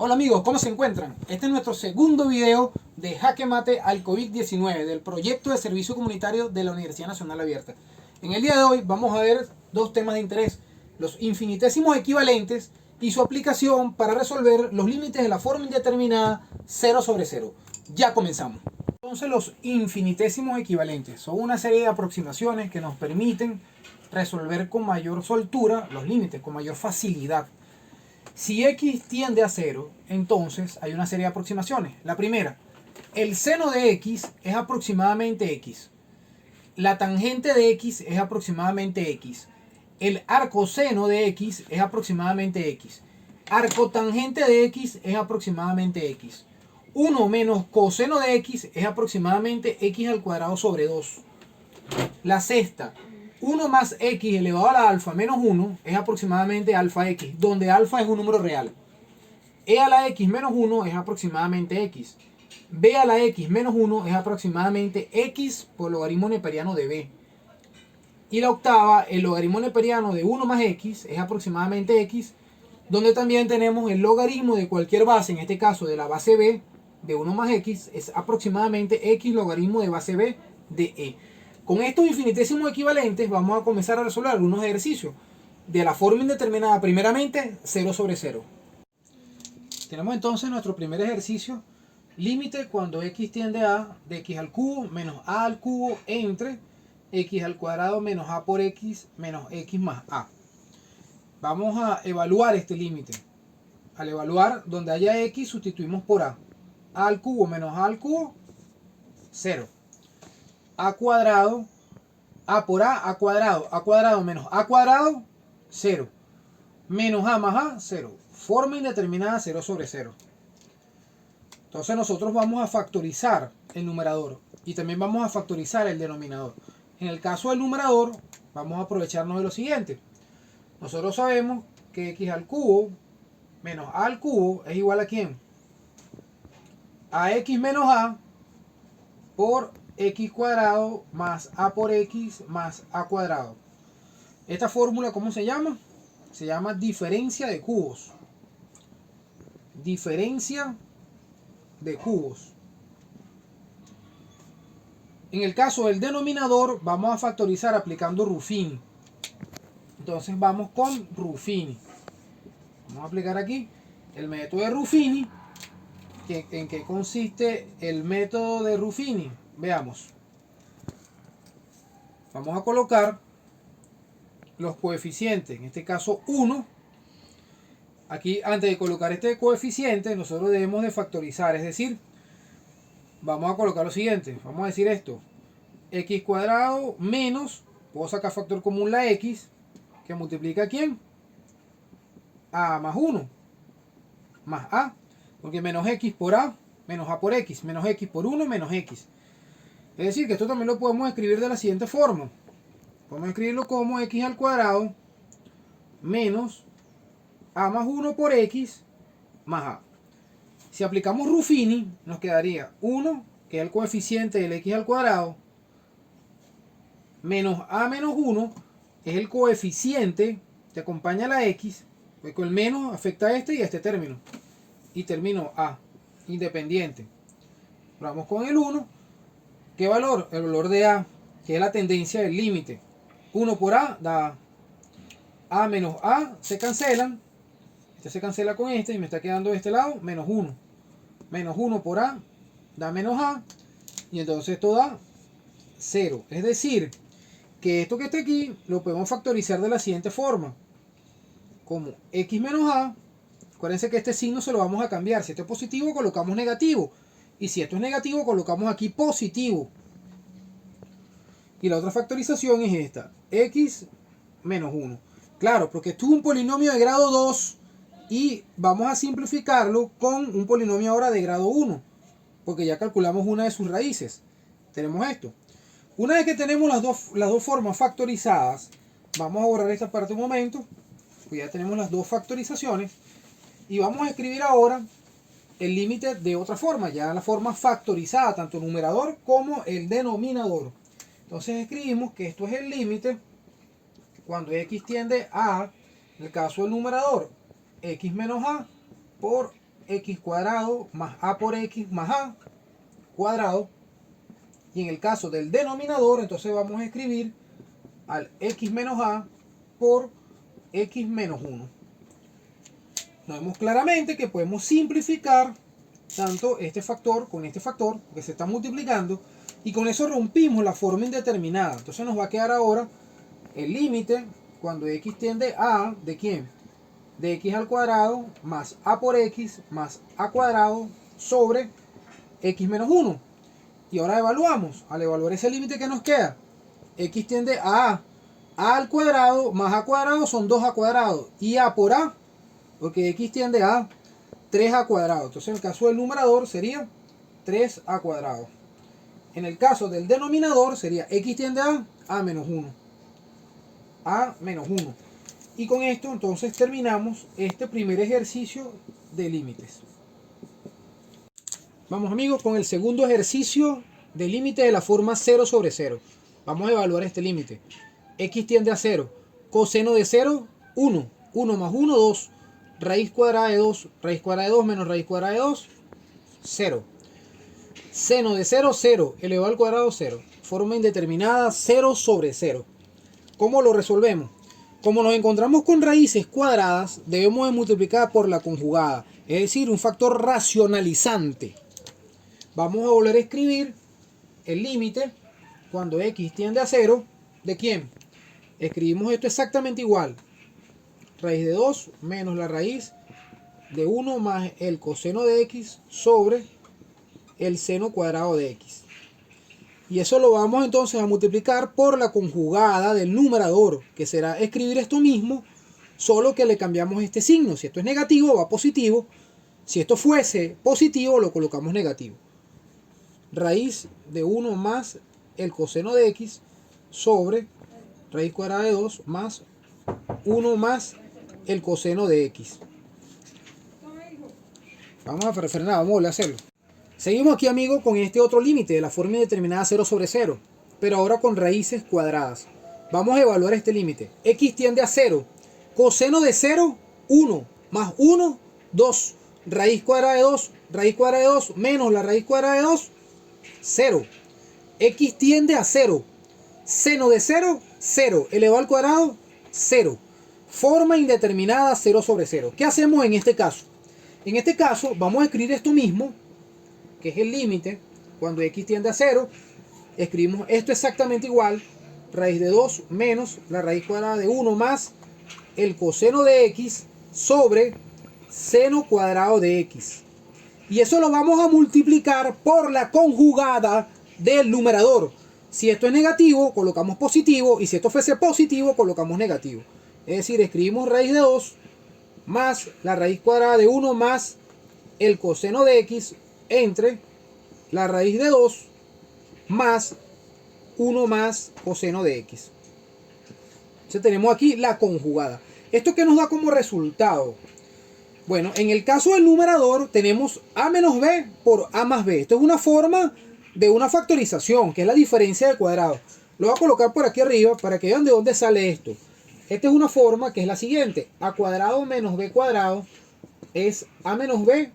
Hola amigos, ¿cómo se encuentran? Este es nuestro segundo video de Jaque Mate al COVID-19 del proyecto de servicio comunitario de la Universidad Nacional Abierta. En el día de hoy vamos a ver dos temas de interés: los infinitésimos equivalentes y su aplicación para resolver los límites de la forma indeterminada 0 sobre 0. Ya comenzamos. Entonces, los infinitésimos equivalentes son una serie de aproximaciones que nos permiten resolver con mayor soltura los límites, con mayor facilidad. Si x tiende a 0, entonces hay una serie de aproximaciones. La primera, el seno de x es aproximadamente x. La tangente de x es aproximadamente x. El arcoseno de x es aproximadamente x. Arcotangente de x es aproximadamente x. 1 menos coseno de x es aproximadamente x al cuadrado sobre 2. La sexta, 1 más x elevado a la alfa menos 1 es aproximadamente alfa x, donde alfa es un número real. E a la x menos 1 es aproximadamente x. B a la x menos 1 es aproximadamente x por logaritmo neperiano de b. Y la octava, el logaritmo neperiano de 1 más x es aproximadamente x, donde también tenemos el logaritmo de cualquier base, en este caso de la base b de 1 más x, es aproximadamente x logaritmo de base b de e. Con estos infinitésimos equivalentes vamos a comenzar a resolver algunos ejercicios de la forma indeterminada, primeramente 0 sobre 0. Tenemos entonces nuestro primer ejercicio: límite cuando x tiende a de x al cubo menos a al cubo entre x al cuadrado menos a por x menos x más a. Vamos a evaluar este límite. Al evaluar, donde haya x, sustituimos por a. A al cubo menos a al cubo, 0. A cuadrado, a por a cuadrado menos a cuadrado, 0. Menos a más a, 0. Forma indeterminada 0 sobre 0. Entonces nosotros vamos a factorizar el numerador y también vamos a factorizar el denominador. En el caso del numerador, vamos a aprovecharnos de lo siguiente. Nosotros sabemos que x al cubo menos a al cubo es igual a ¿quién? A x menos a por x cuadrado más a por x más a cuadrado. Esta fórmula, ¿cómo se llama? Se llama diferencia de cubos. Diferencia de cubos. En el caso del denominador, vamos a factorizar aplicando Ruffini. Entonces vamos con Ruffini. Vamos a aplicar aquí el método de Ruffini. ¿En qué consiste el método de Ruffini? Veamos. Vamos a colocar los coeficientes, en este caso 1. Aquí, antes de colocar este coeficiente, nosotros debemos de factorizar, es decir, vamos a colocar lo siguiente. Vamos a decir esto: x cuadrado menos, puedo sacar factor común la x, que multiplica ¿quién? A más 1, más a, porque menos x por a, menos a por x, menos x por 1, menos x. Es decir, que esto también lo podemos escribir de la siguiente forma. Podemos escribirlo como x al cuadrado menos a más 1 por x más a. Si aplicamos Ruffini, nos quedaría 1, que es el coeficiente del x al cuadrado, menos a menos 1, es el coeficiente que acompaña a la x, porque con el menos afecta a este y a este término. Y término a, independiente. Vamos con el 1. ¿Qué valor? El valor de a, que es la tendencia del límite. 1 por a da a menos a, se cancelan. Este se cancela con este y me está quedando de este lado menos 1. Menos 1 por a da menos a. Y entonces esto da 0. Es decir, que esto que está aquí lo podemos factorizar de la siguiente forma: como x menos a. Acuérdense que este signo se lo vamos a cambiar. Si esto es positivo, colocamos negativo. Y si esto es negativo, colocamos aquí positivo. Y la otra factorización es esta: x menos 1. Claro, porque esto es un polinomio de grado 2 y vamos a simplificarlo con un polinomio ahora de grado 1, porque ya calculamos una de sus raíces. Tenemos esto. Una vez que tenemos las dos formas factorizadas, vamos a borrar esta parte un momento, pues ya tenemos las dos factorizaciones. Y vamos a escribir ahora el límite de otra forma, ya la forma factorizada, tanto el numerador como el denominador. Entonces escribimos que esto es el límite cuando x tiende a, en el caso del numerador, x menos a por x cuadrado más a por x más a cuadrado. Y en el caso del denominador, entonces vamos a escribir al x menos a por x menos 1. Vemos claramente que podemos simplificar tanto este factor con este factor, que se está multiplicando, y con eso rompimos la forma indeterminada. Entonces nos va a quedar ahora el límite cuando x tiende a, ¿de quién? De x al cuadrado más a por x más a cuadrado sobre x menos 1. Y ahora evaluamos. Al evaluar ese límite que nos queda, x tiende a al cuadrado más a cuadrado son 2a cuadrado. Y a por a, porque x tiende a 3a cuadrado. Entonces en el caso del numerador sería 3a cuadrado. En el caso del denominador sería x tiende a menos 1. A menos 1. Y con esto entonces terminamos este primer ejercicio de límites. Vamos amigos con el segundo ejercicio de límite de la forma 0 sobre 0. Vamos a evaluar este límite. X tiende a 0. Coseno de 0, 1. 1 más 1, 2. Raíz cuadrada de 2. Raíz cuadrada de 2 menos raíz cuadrada de 2, 0. Seno de 0, 0. Elevado al cuadrado, 0. Forma indeterminada, 0 sobre 0. ¿Cómo lo resolvemos? Como nos encontramos con raíces cuadradas, debemos de multiplicar por la conjugada. Es decir, un factor racionalizante. Vamos a volver a escribir el límite cuando x tiende a 0. ¿De quién? Escribimos esto exactamente igual. Raíz de 2 menos la raíz de 1 más el coseno de x sobre el seno cuadrado de x. Y eso lo vamos entonces a multiplicar por la conjugada del numerador, que será escribir esto mismo, solo que le cambiamos este signo. Si esto es negativo, va positivo. Si esto fuese positivo, lo colocamos negativo. Raíz de 1 más el coseno de x sobre raíz cuadrada de 2 más 1 más el coseno de x. Vamos a frenar, vamos a volver a hacerlo. Seguimos aquí, amigos, con este otro límite de la forma indeterminada 0 sobre 0, pero ahora con raíces cuadradas. Vamos a evaluar este límite. X tiende a 0. Coseno de 0, 1. Más 1, 2. Raíz cuadrada de 2. Raíz cuadrada de 2 menos la raíz cuadrada de 2, 0. X tiende a 0. Seno de 0, 0. Elevado al cuadrado, 0. Forma indeterminada 0 sobre 0. ¿Qué hacemos en este caso? En este caso vamos a escribir esto mismo, que es el límite, cuando x tiende a 0, escribimos esto exactamente igual, raíz de 2 menos la raíz cuadrada de 1 más el coseno de x sobre seno cuadrado de x. Y eso lo vamos a multiplicar por la conjugada del numerador. Si esto es negativo, colocamos positivo, y si esto fuese positivo, colocamos negativo. Es decir, escribimos raíz de 2 más la raíz cuadrada de 1 más el coseno de x entre la raíz de 2 más 1 más coseno de x. Entonces tenemos aquí la conjugada. ¿Esto qué nos da como resultado? Bueno, en el caso del numerador tenemos a menos b por a más b. Esto es una forma de una factorización, que es la diferencia de cuadrado. Lo voy a colocar por aquí arriba para que vean de dónde sale esto. Esta es una forma que es la siguiente. A cuadrado menos b cuadrado es a menos b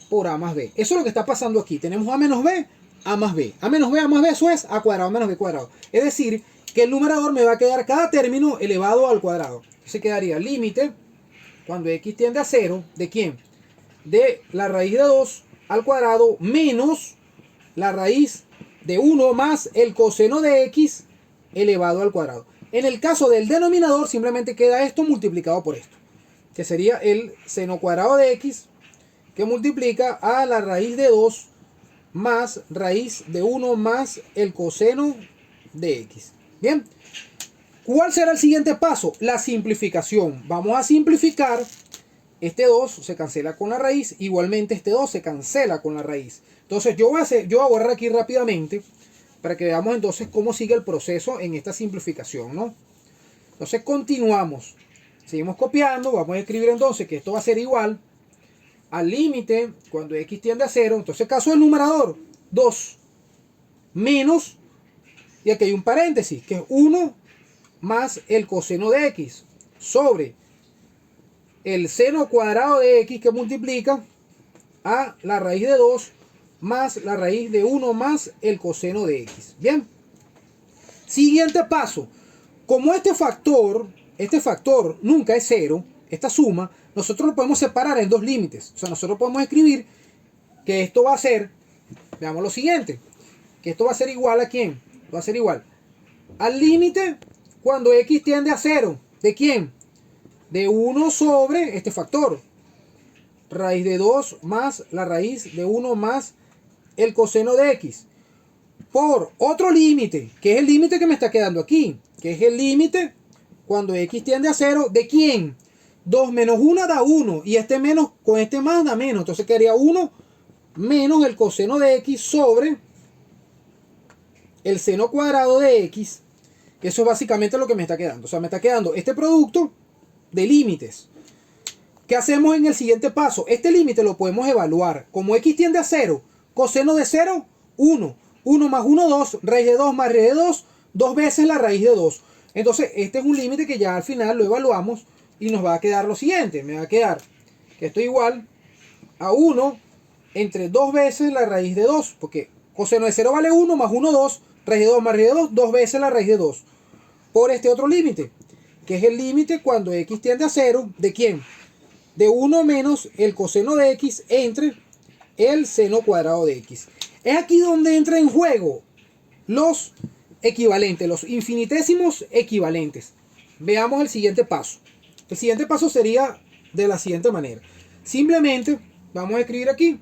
por a más b. Eso es lo que está pasando aquí. Tenemos a menos b, a más b. A menos b, eso es a cuadrado menos b cuadrado. Es decir, que el numerador me va a quedar cada término elevado al cuadrado. Se quedaría límite cuando x tiende a 0. ¿De quién? De la raíz de 2 al cuadrado menos la raíz de 1 más el coseno de x elevado al cuadrado. En el caso del denominador simplemente queda esto multiplicado por esto, que sería el seno cuadrado de x, que multiplica a la raíz de 2 más raíz de 1 más el coseno de x. Bien, ¿cuál será el siguiente paso? La simplificación. Vamos a simplificar. Este 2 se cancela con la raíz, igualmente este 2 se cancela con la raíz. Entonces yo voy a borrar aquí rápidamente para que veamos entonces cómo sigue el proceso en esta simplificación, ¿no? Entonces continuamos. Seguimos copiando. Vamos a escribir entonces que esto va a ser igual al límite cuando x tiende a 0. Entonces, caso del numerador, 2 menos, y aquí hay un paréntesis, que es 1 más el coseno de x sobre el seno cuadrado de x que multiplica a la raíz de 2 más la raíz de 1 más el coseno de x. Bien. Siguiente paso. Como este factor nunca es 0, esta suma, nosotros lo podemos separar en dos límites. O sea, nosotros podemos escribir que esto va a ser, veamos lo siguiente, que esto va a ser igual a ¿quién? Va a ser igual al límite cuando x tiende a 0. ¿De quién? De 1 sobre este factor. Raíz de 2 más la raíz de 1 más el coseno de x. Por otro límite, que es el límite que me está quedando aquí, que es el límite cuando x tiende a 0. ¿De quién? 2 menos 1 da 1. Y este menos con este más da menos. Entonces quedaría 1 menos el coseno de x sobre el seno cuadrado de x. Eso es básicamente lo que me está quedando. O sea, me está quedando este producto de límites. ¿Qué hacemos en el siguiente paso? Este límite lo podemos evaluar. Como x tiende a 0, coseno de 0, 1. 1 más 1, 2. Raíz de 2 más raíz de 2. 2 veces la raíz de 2. Entonces, este es un límite que ya al final lo evaluamos y nos va a quedar lo siguiente. Me va a quedar que esto es igual a 1 entre 2 veces la raíz de 2. Porque coseno de 0 vale 1 más 1, 2. Raíz de 2 más raíz de 2. 2 veces la raíz de 2. Por este otro límite, que es el límite cuando x tiende a 0. ¿De quién? De 1 menos el coseno de x entre el seno cuadrado de x. Es aquí donde entra en juego los equivalentes, los infinitésimos equivalentes. Veamos el siguiente paso. El siguiente paso sería de la siguiente manera. Simplemente vamos a escribir aquí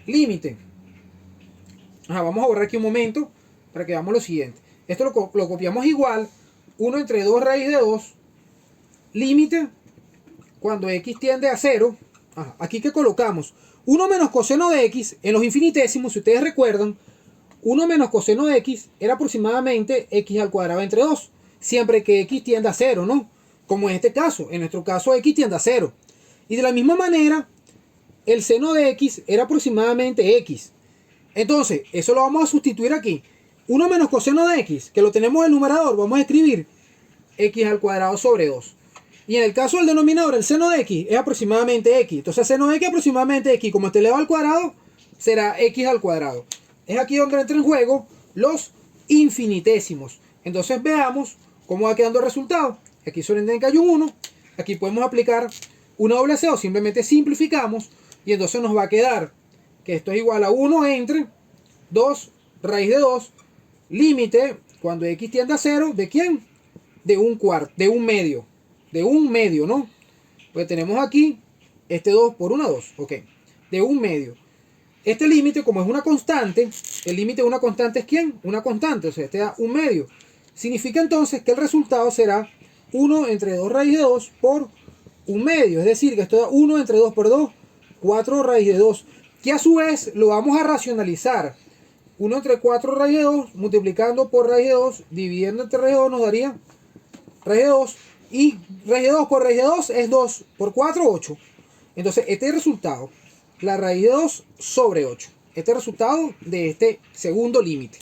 límite. Vamos a borrar aquí un momento para que veamos lo siguiente. Esto lo copiamos igual. 1 entre 2 raíz de 2. Límite cuando x tiende a 0. Aquí que colocamos 1 menos coseno de x en los infinitésimos. Si ustedes recuerdan, 1 menos coseno de x era aproximadamente x al cuadrado entre 2. Siempre que x tiende a 0, ¿no? Como en este caso. En nuestro caso x tiende a 0. Y de la misma manera, el seno de x era aproximadamente x. Entonces, eso lo vamos a sustituir aquí. 1 menos coseno de x, que lo tenemos en el numerador, vamos a escribir x al cuadrado sobre 2. Y en el caso del denominador, el seno de x es aproximadamente x. Entonces, seno de x aproximadamente x, como está elevado al cuadrado, será x al cuadrado. Es aquí donde entra en juego los infinitésimos. Entonces, veamos cómo va quedando el resultado. Aquí solamente hay un 1. Aquí podemos aplicar una doble C o simplemente simplificamos. Y entonces nos va a quedar que esto es igual a 1 entre 2 raíz de 2. Límite cuando x tiende a 0. ¿De quién? De un cuarto, de un medio. De un medio, ¿no? Pues tenemos aquí este 2 por 1, 2. Ok. De un medio. Este límite, como es una constante, el límite de una constante es ¿quién? Una constante. O sea, este da un medio. Significa entonces que el resultado será 1 entre 2 raíz de 2 por un medio. Es decir, que esto da 1 entre 2 por 2, 4 raíz de 2. Que a su vez lo vamos a racionalizar. 1 entre 4 raíz de 2 multiplicando por raíz de 2, dividiendo entre raíz de 2 nos daría raíz de 2. Y raíz de 2 por raíz de 2 es 2 por 4, 8. Entonces este es el resultado. La raíz de 2 sobre 8. Este es el resultado de este segundo límite.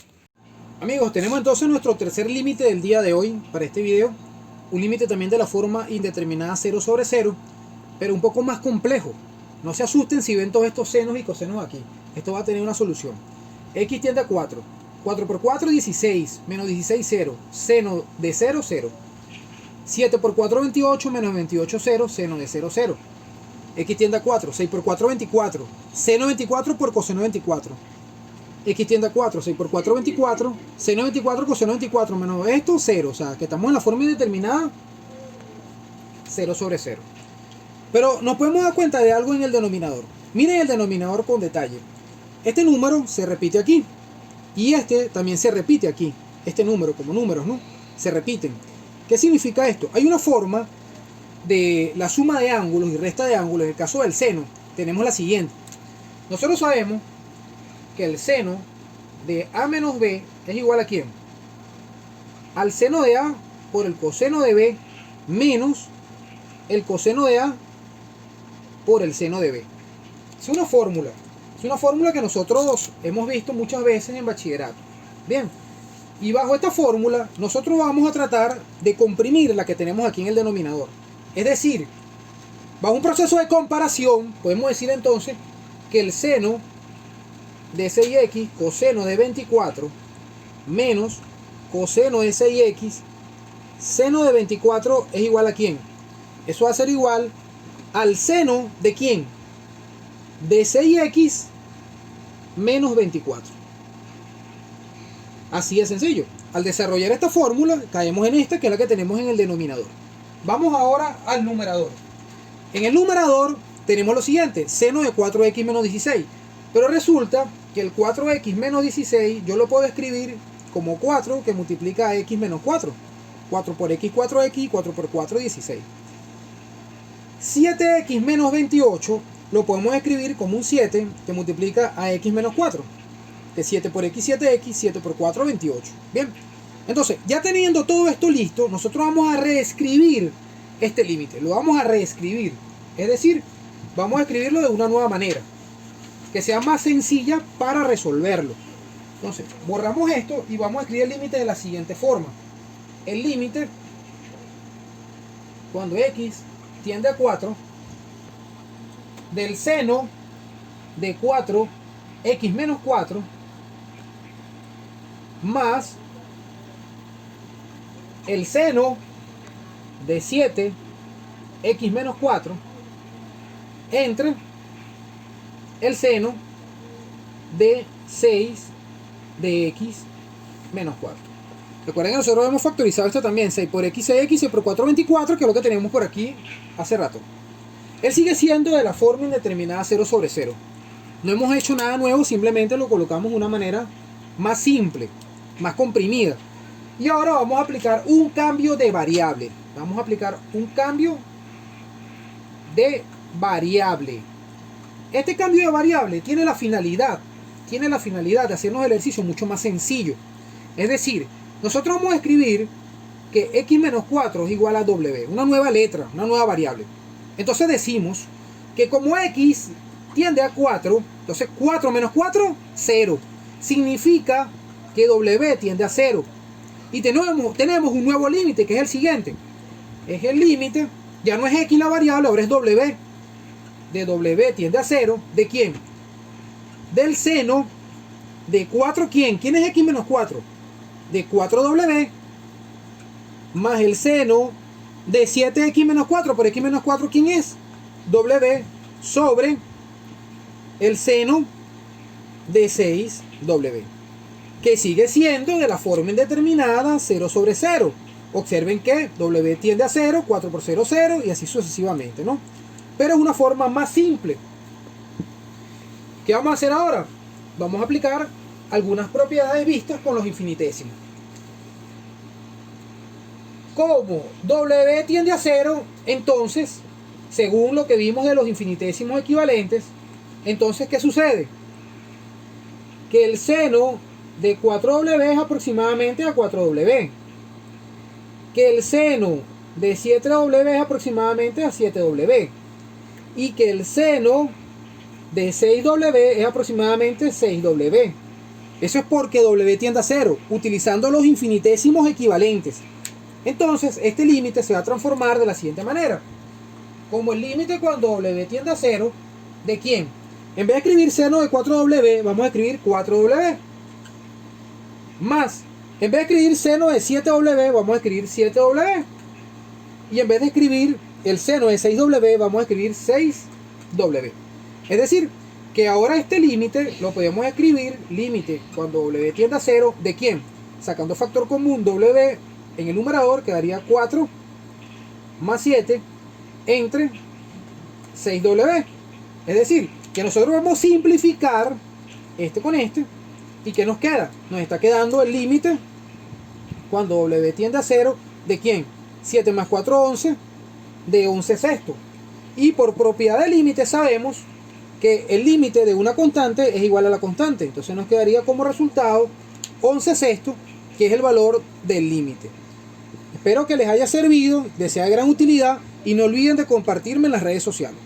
Amigos, tenemos entonces nuestro tercer límite del día de hoy para este video. Un límite también de la forma indeterminada 0 sobre 0, pero un poco más complejo. No se asusten si ven todos estos senos y cosenos aquí. Esto va a tener una solución. X tiende a 4. 4 por 4, 16. Menos 16, 0. Seno de 0, 0. 7 por 4, 28. Menos 28, 0. Seno de 0, 0. X tiende a 4. 6 por 4, 24. Seno 24 por coseno 24. X tiende a 4. 6 por 4, 24. Seno 24, coseno 24. Menos esto, 0. O sea, que estamos en la forma indeterminada 0 sobre 0. Pero nos podemos dar cuenta de algo en el denominador. Miren el denominador con detalle. Este número se repite aquí. Y este también se repite aquí. Este número, como números, ¿no? Se repiten. ¿Qué significa esto? Hay una forma de la suma de ángulos y resta de ángulos. En el caso del seno, tenemos la siguiente. Nosotros sabemos que el seno de A menos B es igual a ¿quién? Al seno de A por el coseno de B menos el coseno de A por el seno de B. Es una fórmula. Es una fórmula que nosotros hemos visto muchas veces en bachillerato. Bien. Y bajo esta fórmula nosotros vamos a tratar de comprimir la que tenemos aquí en el denominador. Es decir, Bajo un proceso de comparación, podemos decir entonces que el seno de 6x coseno de 24 menos coseno de 6x seno de 24 es igual a ¿quién? Eso va a ser igual al seno de ¿quién? De 6x menos 24. Así de sencillo. Al desarrollar esta fórmula, caemos en esta, que es la que tenemos en el denominador. Vamos ahora al numerador. En el numerador tenemos lo siguiente: seno de 4x menos 16. Pero resulta que el 4x menos 16 yo lo puedo escribir como 4 que multiplica a x menos 4. 4 por x, 4x, y 4 por 4, 16. 7x menos 28 lo podemos escribir como un 7 que multiplica a x menos 4. Que 7 por x, 7x, 7 por 4, 28. Bien, entonces ya teniendo todo esto listo, nosotros vamos a reescribir este límite. Lo vamos a reescribir. Es decir, vamos a escribirlo de una nueva manera, que sea más sencilla para resolverlo. Entonces, borramos esto y vamos a escribir el límite de la siguiente forma. El límite, cuando x tiende a 4, del seno de 4x menos 4 más el seno de 7x menos 4 entre el seno de 6 de x menos 4. Recuerden que nosotros hemos factorizado esto también: 6 por x, 6x, 6 por 4, 24, que es lo que tenemos por aquí hace rato. Él sigue siendo de la forma indeterminada 0 sobre 0. No hemos hecho nada nuevo, simplemente lo colocamos de una manera más simple, más comprimida. Y ahora vamos a aplicar un cambio de variable. Vamos a aplicar un cambio de variable. Este cambio de variable tiene la finalidad de hacernos el ejercicio mucho más sencillo. Es decir, nosotros vamos a escribir que x menos 4 es igual a w, una nueva letra, una nueva variable. Entonces decimos que como x tiende a 4, entonces 4 menos 4, 0. Significa que w tiende a 0. Y tenemos un nuevo límite, que es el siguiente. Es el límite, ya no es x la variable, ahora es w. De w tiende a 0, ¿de quién? Del seno de 4, ¿quién? ¿Quién es x menos 4? De 4w más el seno de 7x menos 4. Por x menos 4, ¿quién es? W sobre el seno de 6w, que sigue siendo de la forma indeterminada 0 sobre 0. Observen que w tiende a 0, 4 por 0, 0, y así sucesivamente, ¿no? Pero es una forma más simple. ¿Qué vamos a hacer ahora? Vamos a aplicar algunas propiedades vistas con los infinitesimos. Como w tiende a 0, entonces, según lo que vimos de los infinitesimos equivalentes, entonces, ¿qué sucede? Que el seno de 4w es aproximadamente a 4w. Que el seno de 7w es aproximadamente a 7w. Y que el seno de 6w es aproximadamente 6w. Eso es porque w tiende a 0, utilizando los infinitesimos equivalentes. Entonces, este límite se va a transformar de la siguiente manera. Como el límite cuando w tiende a 0, ¿de quién? En vez de escribir seno de 4w, vamos a escribir 4w. Más, en vez de escribir seno de 7w, vamos a escribir 7w. Y en vez de escribir el seno de 6w, vamos a escribir 6w. Es decir, que ahora este límite lo podemos escribir, límite cuando w tiende a 0, ¿de quién? Sacando factor común, w en el numerador quedaría 4 más 7 entre 6w. Es decir, que nosotros vamos a simplificar este con este. ¿Y qué nos queda? Nos está quedando el límite cuando w tiende a 0, ¿de quién? 7 más 4, 11, de 11 sextos. Y por propiedad de límite sabemos que el límite de una constante es igual a la constante. Entonces nos quedaría como resultado 11 sextos, que es el valor del límite. Espero que les haya servido, les sea de gran utilidad y no olviden de compartirme en las redes sociales.